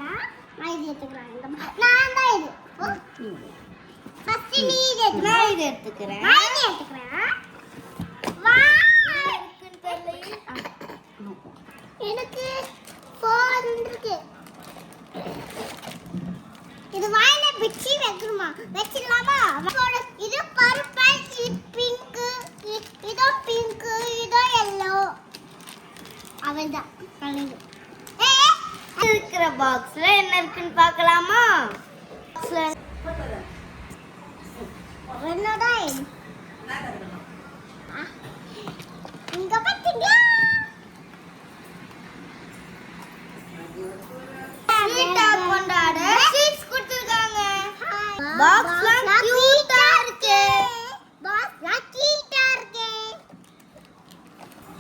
எடுத்துக்கலாம். நான் இது எடுத்துக்கிறேன். நான் தான் இது. ஃபர்ஸ்ட் நீ இது எடுத்து. நான் இது எடுத்துக்கிறேன். நான் இது எடுத்துக்கிறேன். வா இருக்குன்னு தெரியல. எனக்கு 4 இருக்கு. இது வாயில பிச்சி வைக்கணுமா? வெச்சிடலாமா? இது பர்பிள், இது பிங்க், இதோ பிங்க், இதோ yellow. அவள்தான் கலந்து. இருக்கிற பாக்ஸ்ல என்ன இருக்குன்னு பார்க்கலாமா? பாக்ஸ்ல என்னடா இது? இங்க பாத்தீங்களா? ஸ்வீட்டா கொண்டாட சீட்ஸ் கொடுத்திருக்காங்க. பாக்ஸ்லாம் கியூட்டா இருக்கு. பாக்ஸ்லாம் கியூட்டா இருக்கு.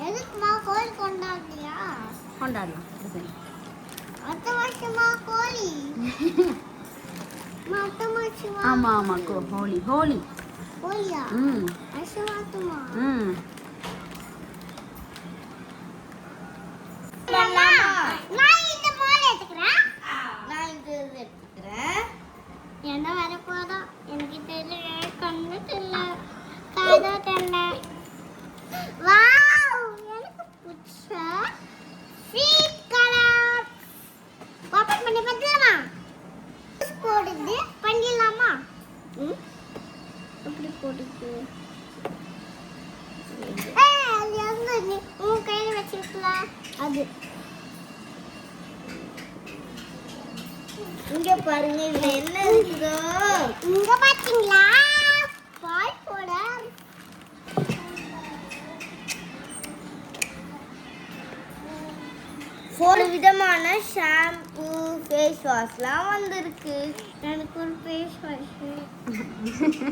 எதுக்குமா கோழி கொண்டாடுறியா? கொண்டாடலாம். அடுத்த வருஷமா கோழி. அடுத்த வருஷமா? ஆமா ஆமா ஹோலி ஹோலி. கோழியா? ம் வருஷமாத்துமா? ம் நான் இந்த மாலை எடுத்துக்கிறேன். நான் இது எடுத்துக்கிறேன். என்ன வர போதா எனக்கு தெரியல, கண்ணு தெரியல, காது தெரியல. வாவ், எனக்கு பிடிச்ச ஸ்வீட் கலர். ஓபன் பண்ணி பார்க்கலாமா? போடுது பண்ணிடலாமா? எப்படி போடுது? அது எங்க நீ உன் கையில வச்சிருக்கலாம்? அது இங்க பாருங்க, இதுல என்ன இருக்குதோ. இங்க பாத்தீங்களா? பால் பவுடர். ஒரு விதமான ஷாம்பு, ஃபேஸ் வாஷ்லாம் வந்திருக்கு. எனக்கு ஒரு ஃபேஸ் வாஷ்.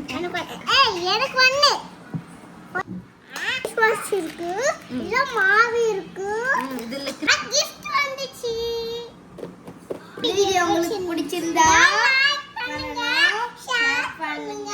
எனக்கு ஒண்ணு ஃபேஸ் வாஷ் இருக்கு. இல்ல மாவு இருக்கு. இதுல கிஃப்ட் வந்துச்சு. வீடியோ உங்களுக்கு பிடிச்சிருந்தா லைக் பண்ணுங்க, ஷேர் பண்ணுங்க.